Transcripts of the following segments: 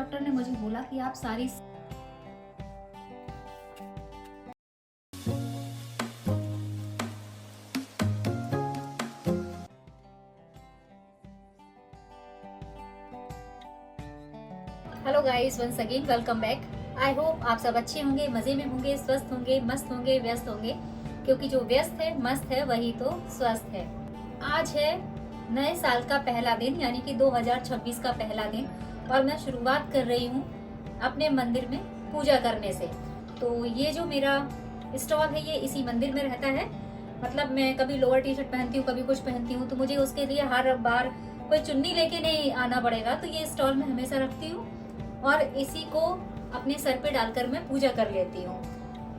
Doctor ने मुझे बोला कि आप सारी hello guys, once again welcome back. I hope आप सब अच्छे होंगे, मजे में होंगे, स्वस्थ होंगे, मस्त होंगे, व्यस्त होंगे, क्योंकि जो व्यस्त है मस्त है वही तो स्वस्थ है। आज है नए साल का पहला दिन, यानी कि 2026 का पहला दिन, और मैं शुरुआत कर रही हूँ अपने मंदिर में पूजा करने से। तो ये जो मेरा स्टॉल है ये इसी मंदिर में रहता है। मतलब मैं कभी लोअर टी शर्ट पहनती हूँ, कभी कुछ पहनती हूँ, तो मुझे उसके लिए हर बार कोई चुन्नी लेके नहीं आना पड़ेगा। तो ये स्टॉल मैं हमेशा रखती हूँ और इसी को अपने सर पे डालकर मैं पूजा कर लेती हूँ।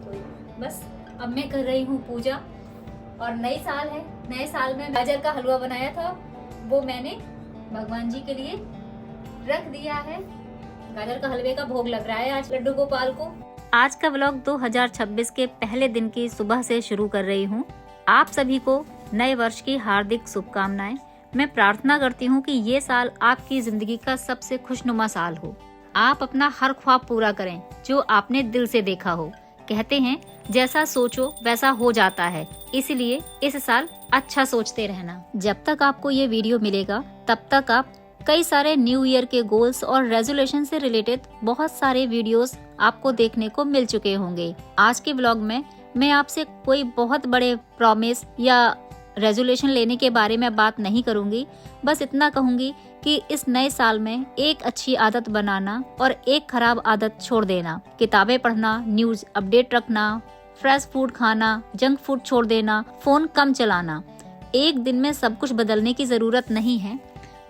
तो बस अब मैं कर रही हूँ पूजा। और नई साल है, नए साल में गाजर का हलवा बनाया था, वो मैंने भगवान जी के लिए रख दिया है। गाजर का हलवे का भोग लग रहा है आज लड्डू गोपाल को। आज का व्लॉग 2026 के पहले दिन की सुबह से शुरू कर रही हूँ। आप सभी को नए वर्ष की हार्दिक शुभकामनाएं। मैं प्रार्थना करती हूँ कि ये साल आपकी जिंदगी का सबसे खुशनुमा साल हो। आप अपना हर ख्वाब पूरा करें जो आपने दिल से देखा हो। कहते हैं जैसा सोचो वैसा हो जाता है, इसलिए इस साल अच्छा सोचते रहना। जब तक आपको ये वीडियो मिलेगा तब तक आप कई सारे न्यू ईयर के गोल्स और रेजोल्यूशन से रिलेटेड बहुत सारे वीडियोस आपको देखने को मिल चुके होंगे। आज के व्लॉग में मैं आपसे कोई बहुत बड़े प्रॉमिस या रेजोल्यूशन लेने के बारे में बात नहीं करूंगी। बस इतना कहूंगी कि इस नए साल में एक अच्छी आदत बनाना और एक खराब आदत छोड़ देना। किताबें पढ़ना, न्यूज अपडेट रखना, फ्रेश फूड खाना, जंक फूड छोड़ देना, फोन कम चलाना। एक दिन में सब कुछ बदलने की जरूरत नहीं है,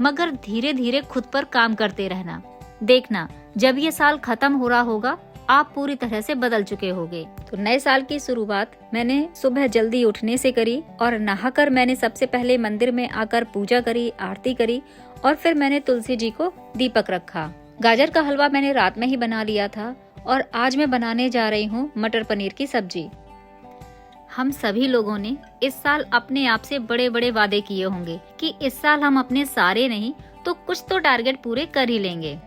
मगर धीरे धीरे खुद पर काम करते रहना। देखना जब ये साल खत्म हो रहा होगा आप पूरी तरह से बदल चुके होंगे। तो नए साल की शुरुआत मैंने सुबह जल्दी उठने से करी और नहाकर मैंने सबसे पहले मंदिर में आकर पूजा करी, आरती करी और फिर मैंने तुलसी जी को दीपक रखा। गाजर का हलवा मैंने रात में ही बना लिया था और आज मैं बनाने जा रही हूँ मटर पनीर की सब्जी। हम सभी लोगों ने इस साल अपने आप से बड़े बड़े वादे किए होंगे कि इस साल हम अपने सारे नहीं तो कुछ तो टारगेट पूरे कर ही लेंगे।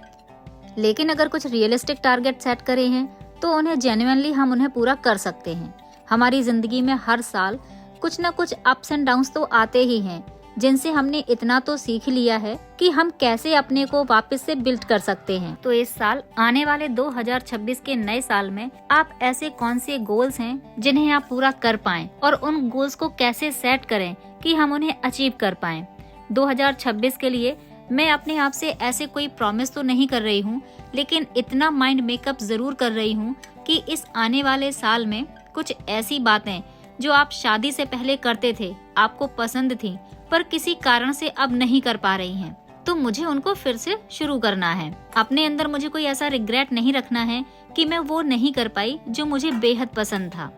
लेकिन अगर कुछ रियलिस्टिक टारगेट सेट करे हैं तो उन्हें जेन्युइनली हम उन्हें पूरा कर सकते हैं। हमारी जिंदगी में हर साल कुछ न कुछ अप्स एंड डाउन्स तो आते ही हैं, जिनसे हमने इतना तो सीख लिया है कि हम कैसे अपने को वापस से बिल्ड कर सकते हैं। तो इस साल आने वाले 2026 के नए साल में आप ऐसे कौन से गोल्स हैं जिन्हें आप पूरा कर पाएं और उन गोल्स को कैसे सेट करें कि हम उन्हें अचीव कर पाएं। 2026 के लिए मैं अपने आप से ऐसे कोई प्रॉमिस तो नहीं कर रही हूँ, लेकिन इतना माइंड मेकअप जरूर कर रही हूँ कि इस आने वाले साल में कुछ ऐसी बातें जो आप शादी से पहले करते थे, आपको पसंद थी, पर किसी कारण से अब नहीं कर पा रही हैं, तो मुझे उनको फिर से शुरू करना है। अपने अंदर मुझे कोई ऐसा रिग्रेट नहीं रखना है कि मैं वो नहीं कर पाई जो मुझे बेहद पसंद था।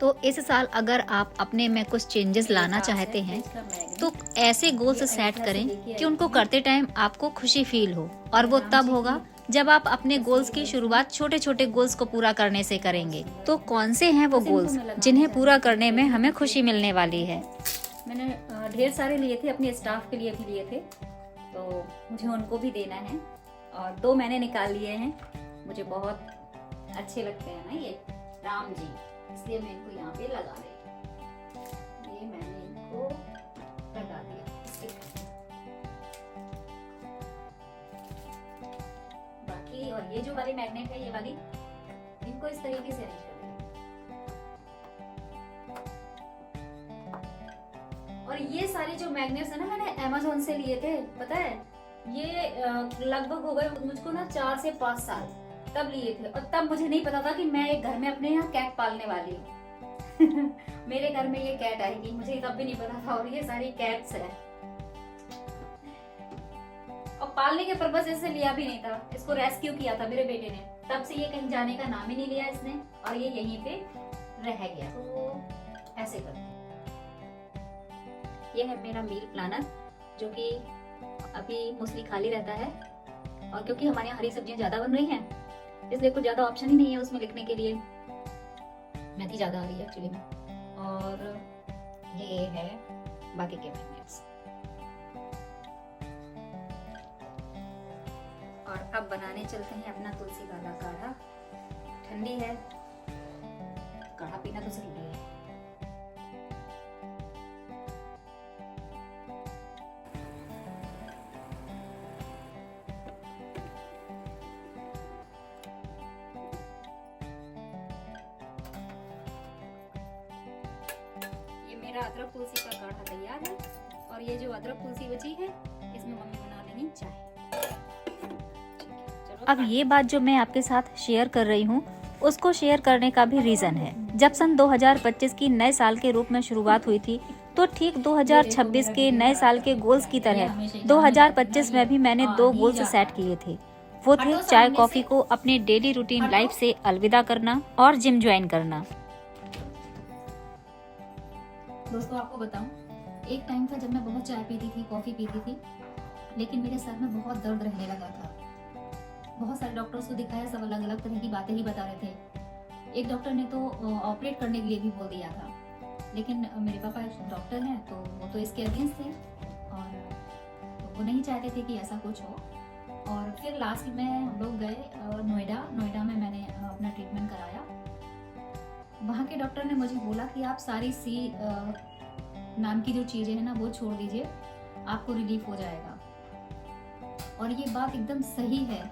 तो इस साल अगर आप अपने में कुछ चेंजेस लाना चाहते हैं तो ऐसे गोल्स सेट करें कि उनको करते टाइम आपको खुशी फील हो, और वो तब होगा जब आप अपने गोल्स की शुरुआत छोटे छोटे गोल्स को पूरा करने से करेंगे। तो कौन से हैं वो गोल्स जिन्हें पूरा करने में हमें खुशी मिलने वाली है। मैंने ढेर सारे लिए थे, अपने स्टाफ के लिए भी लिए थे, तो मुझे उनको भी देना है और 2 मैंने निकाल लिए हैं। मुझे बहुत अच्छे लगते हैं ना ये राम जी, इसलिए मैं इनको यहाँ पे लगा रही। ये मैंने इनको लगा दिया। बाकी और ये जो वाली मैग्नेट है, ये वाली, इनको इस तरीके से अरेंज कर देंगे। और ये सारे जो मैग्नेट्स है ना, मैंने अमेज़न से लिए थे, पता है ये लगभग हो गए मुझको ना 4 से 5 साल तब लिए थे, और तब मुझे नहीं पता था कि मैं एक घर में अपने यहाँ कैट पालने वाली हूँ। मेरे घर में ये कैट आएगी, मुझे तब भी नहीं पता था, और ये सारी कैट्स है। और पालने के पर्पस से लिया भी नहीं था, इसको रेस्क्यू किया था मेरे बेटे ने, तब से ये कहीं जाने का नाम ही नहीं लिया इसने, और ये यहीं पे रह गया। तो ऐसे करते हैं। ये है मेरा मील प्लानर, जो कि अभी मोस्टली खाली रहता है, और क्योंकि हमारे यहाँ हरी सब्जियां ज्यादा बन रही हैं इसलिए कुछ ज्यादा ऑप्शन ही नहीं है उसमें लिखने के लिए। मेथी ज्यादा आ रही है एक्चुअली में। और ये है बाकी के मैग्नेट्स। और अब बनाने चलते हैं अपना तुलसी वाला काढ़ा। ठंडी है, काढ़ा पीना तो जरूरी है। ये मेरा अदरक तुलसी का काढ़ा तैयार है और ये जो अदरक तुलसी बची है इसमें मम्मी बना लेंगी चाय। अब ये बात जो मैं आपके साथ शेयर कर रही हूँ उसको शेयर करने का भी रीजन है। जब सन 2025 की नए साल के रूप में शुरुआत हुई थी तो ठीक 2026 के नए साल के गोल्स की तरह 2025 में भी मैंने 2 गोल्स सेट किए थे। वो थे चाय कॉफी को अपने डेली रूटीन लाइफ से अलविदा करना और जिम ज्वाइन करना। दोस्तों आपको बताऊं, एक टाइम था जब मैं बहुत चाय पीती थी, कॉफी पीती थी, लेकिन मेरे सर में बहुत दर्द रहने लगा था। बहुत सारे डॉक्टर्स को दिखाया, सब अलग अलग तरह की बातें ही बता रहे थे। एक डॉक्टर ने तो ऑपरेट करने के लिए भी बोल दिया था, लेकिन मेरे पापा डॉक्टर हैं तो वो तो इसके अगेंस्ट थे और तो वो नहीं चाहते थे कि ऐसा कुछ हो। और फिर लास्ट में हम लोग गए नोएडा में मैंने अपना ट्रीटमेंट कराया। वहाँ के डॉक्टर ने मुझे बोला कि आप सारी सी नाम की जो चीज़ें हैं ना वो छोड़ दीजिए, आपको रिलीफ हो जाएगा। और ये बात एकदम सही है।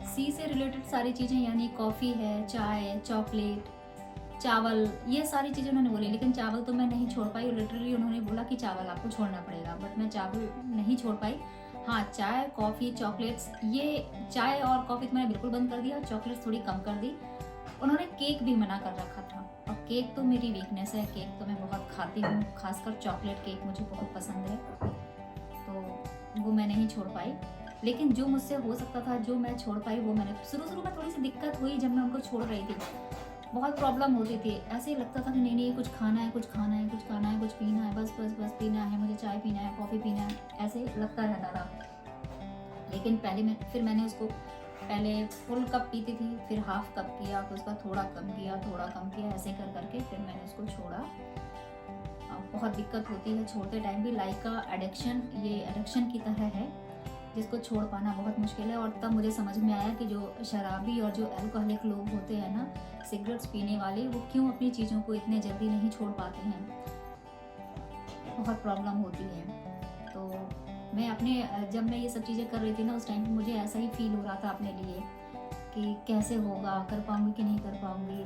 सी से रिलेटेड सारी चीज़ें यानी कॉफ़ी है, चाय, चॉकलेट, चावल, ये सारी चीज़ें उन्होंने बोली, लेकिन चावल तो मैं नहीं छोड़ पाई। लिटरली उन्होंने बोला कि चावल आपको छोड़ना पड़ेगा, बट मैं चावल नहीं छोड़ पाई। हाँ, चाय, कॉफ़ी, चॉकलेट्स, ये चाय और कॉफ़ी तो मैंने बिल्कुल बंद कर दिया, चॉकलेट्स थोड़ी कम कर दी। उन्होंने केक भी मना कर रखा था और केक तो मेरी वीकनेस है, केक तो मैं बहुत खाती हूँ, खासकर चॉकलेट केक मुझे बहुत पसंद है, तो वो मैं नहीं छोड़ पाई। लेकिन जो मुझसे हो सकता था, जो मैं छोड़ पाई, वो मैंने शुरू में थोड़ी सी दिक्कत हुई जब मैं उनको छोड़ रही थी। बहुत प्रॉब्लम होती थी, ऐसे ही लगता था कि नहीं कुछ खाना है, कुछ खाना है, कुछ खाना है, कुछ पीना है, बस पीना है, मुझे चाय पीना है, कॉफ़ी पीना है, ऐसे लगता रहता था। लेकिन फिर मैंने उसको पहले फुल कप पीती थी, फिर हाफ कप किया, फिर उसका थोड़ा कम किया, ऐसे कर करके फिर मैंने उसको छोड़ा। बहुत दिक्कत होती है छोड़ते टाइम भी, लाइक का एडिक्शन, ये एडिक्शन की तरह है जिसको छोड़ पाना बहुत मुश्किल है। और तब मुझे समझ में आया कि जो शराबी और जो अल्कोहलिक लोग होते हैं ना, सिगरेट्स पीने वाले, वो क्यों अपनी चीज़ों को इतने जल्दी नहीं छोड़ पाते हैं, बहुत प्रॉब्लम होती है। तो जब मैं ये सब चीज़ें कर रही थी ना, उस टाइम पे मुझे ऐसा ही फील हो रहा था अपने लिए कि कैसे होगा, कर पाऊंगी कि नहीं कर पाऊंगी,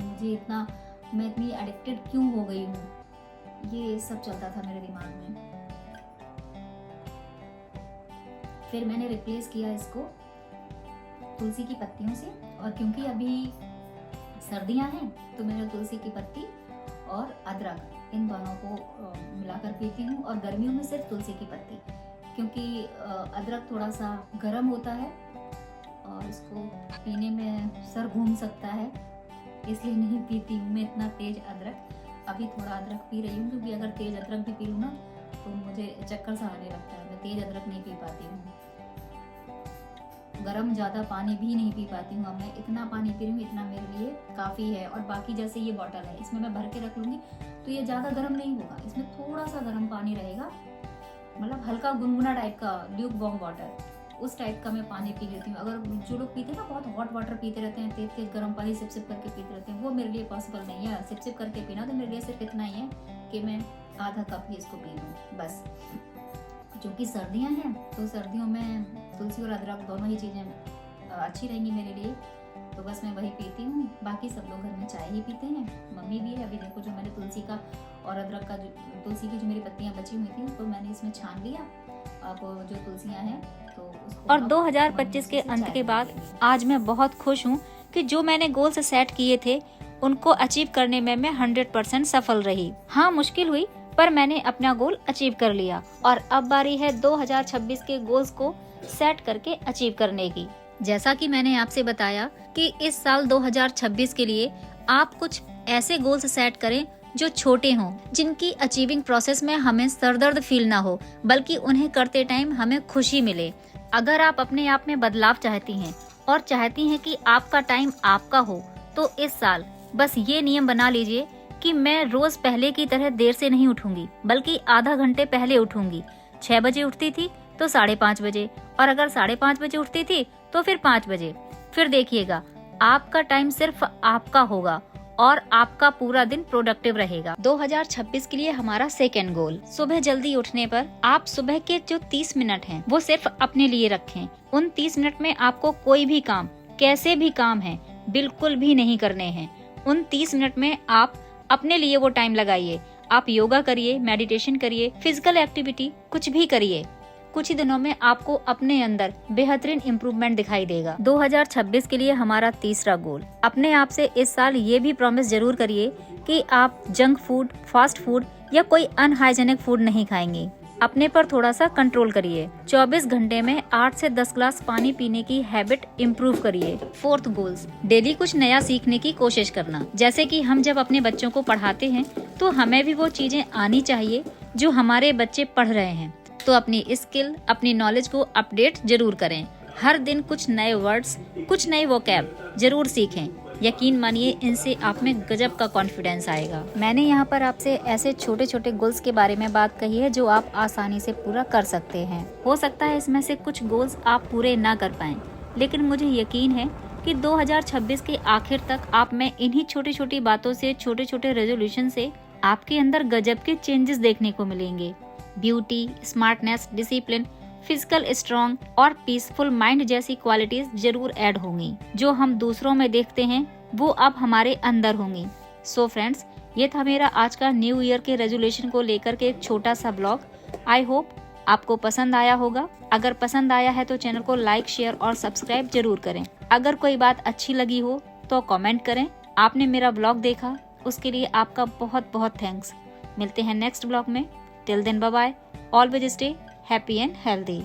मैं इतनी एडिक्टेड क्यों हो गई हूँ, ये सब चलता था मेरे दिमाग में। फिर मैंने रिप्लेस किया इसको तुलसी की पत्तियों से, और क्योंकि अभी सर्दियां हैं तो मैंने तुलसी की पत्ती और अदरक इन दोनों को मिलाकर पीती हूँ। और गर्मियों में सिर्फ तुलसी की पत्ती, क्योंकि अदरक थोड़ा सा गर्म होता है और इसको पीने में सर घूम सकता है, इसलिए नहीं पीती हूँ मैं इतना तेज अदरक। अभी थोड़ा अदरक पी रही हूँ, क्योंकि अगर तेज अदरक भी पी लूँ ना तो मुझे चक्कर सा आने लगता है, मैं तेज अदरक नहीं पी पाती हूँ। गरम ज़्यादा पानी भी नहीं पी पाती हूँ। अब मैं इतना पानी पी रही हूँ, इतना मेरे लिए काफ़ी है। और बाकी जैसे ये बॉटल है, इसमें मैं भर के रख लूँगी तो ये ज़्यादा गर्म नहीं होगा, इसमें थोड़ा सा गर्म पानी रहेगा, मतलब हल्का गुनगुना टाइप का, ल्यूक वार्म वाटर, उस टाइप का मैं पानी पी लेती हूँ। अगर जो लोग पीते हैं ना, बहुत हॉट वाटर पीते रहते हैं, तेज गर्म पानी सिप सिप करके पीते रहते हैं, वो मेरे लिए पॉसिबल नहीं है। सिप सिप करके पीना तो मेरे लिए सिर्फ इतना ही है कि मैं आधा कप ही इसको पी लूँ बस। क्योंकि सर्दियाँ हैं तो सर्दियों में तुलसी और अदरक दोनों ही चीज़ें अच्छी रहेंगी मेरे लिए, तो बस मैं वही पीती हूँ। बाकी सब लोग घर में चाय ही पीते हैं, मम्मी भी है। अभी देखो जो मैंने तुलसी का और अदरक का, तुलसी की जो मेरी पत्तियाँ बची हुई थी तो मैंने इसमें छान लिया। अब जो तुलसियाँ हैं तो उसको, और 2025 के अंत के बाद आज मैं बहुत खुश हूँ कि जो मैंने गोल्स सेट किए थे उनको अचीव करने में मैं 100% सफल रही। हाँ, मुश्किल हुई पर मैंने अपना गोल अचीव कर लिया और अब बारी है 2026 के गोल्स को सेट करके अचीव करने की। जैसा कि मैंने आपसे बताया कि इस साल 2026 के लिए आप कुछ ऐसे गोल्स सेट करें जो छोटे हों, जिनकी अचीविंग प्रोसेस में हमें सरदर्द फील ना हो, बल्कि उन्हें करते टाइम हमें खुशी मिले। अगर आप अपने आप में बदलाव चाहती हैं और चाहती हैं कि आपका टाइम आपका हो, तो इस साल बस ये नियम बना लीजिए कि मैं रोज पहले की तरह देर से नहीं उठूंगी, बल्कि आधा घंटे पहले उठूंगी। 6 बजे उठती थी तो 5:30 बजे, और अगर 5:30 बजे उठती थी तो फिर 5 बजे। फिर देखिएगा आपका टाइम सिर्फ आपका होगा और आपका पूरा दिन प्रोडक्टिव रहेगा। 2026 के लिए हमारा सेकेंड गोल, सुबह जल्दी उठने पर आप सुबह के जो 30 मिनट हैं वो सिर्फ अपने लिए रखें। उन 30 मिनट में आपको कोई भी काम, कैसे भी काम है, बिल्कुल भी नहीं करने हैं। उन 30 मिनट में आप अपने लिए वो टाइम लगाइए। आप योगा करिए, मेडिटेशन करिए, फिजिकल एक्टिविटी कुछ भी करिए। कुछ ही दिनों में आपको अपने अंदर बेहतरीन इम्प्रूवमेंट दिखाई देगा। 2026 के लिए हमारा तीसरा गोल, अपने आप से इस साल ये भी प्रॉमिस जरूर करिए कि आप जंक फूड, फास्ट फूड या कोई अनहाइजेनिक फूड नहीं खाएंगे। अपने पर थोड़ा सा कंट्रोल करिए। 24 घंटे में 8 से 10 ग्लास पानी पीने की हैबिट इम्प्रूव करिए। फोर्थ गोल्स, डेली कुछ नया सीखने की कोशिश करना। जैसे कि हम जब अपने बच्चों को पढ़ाते हैं तो हमें भी वो चीजें आनी चाहिए जो हमारे बच्चे पढ़ रहे हैं। तो अपनी स्किल, अपनी नॉलेज को अपडेट जरूर करें। हर दिन कुछ नए वर्ड्स, कुछ नए वोकैब जरूर सीखें। यकीन मानिए इनसे आप में गजब का कॉन्फिडेंस आएगा। मैंने यहाँ पर आपसे ऐसे छोटे छोटे गोल्स के बारे में बात कही है जो आप आसानी से पूरा कर सकते हैं। हो सकता है इसमें से कुछ गोल्स आप पूरे ना कर पाएं, लेकिन मुझे यकीन है कि 2026 के आखिर तक आप में इन्हीं छोटी छोटी बातों से, छोटे छोटे रेजोल्यूशन से आपके अंदर गजब के चेंजेस देखने को मिलेंगे। Beauty, smartness, discipline, physical strong और पीसफुल माइंड जैसी क्वालिटीज जरूर ऐड होंगी। जो हम दूसरों में देखते हैं वो अब हमारे अंदर होंगी। सो फ्रेंड्स, ये था मेरा आज का न्यू ईयर के रेजोल्यूशन को लेकर के एक छोटा सा ब्लॉग। आई होप आपको पसंद आया होगा। अगर पसंद आया है तो चैनल को लाइक, शेयर और सब्सक्राइब जरूर करें। अगर कोई बात अच्छी लगी हो तो कमेंट करें। आपने मेरा ब्लॉग देखा उसके लिए आपका बहुत बहुत थैंक्स। मिलते हैं नेक्स्ट ब्लॉग में। Till then, bye bye. Always stay happy and healthy.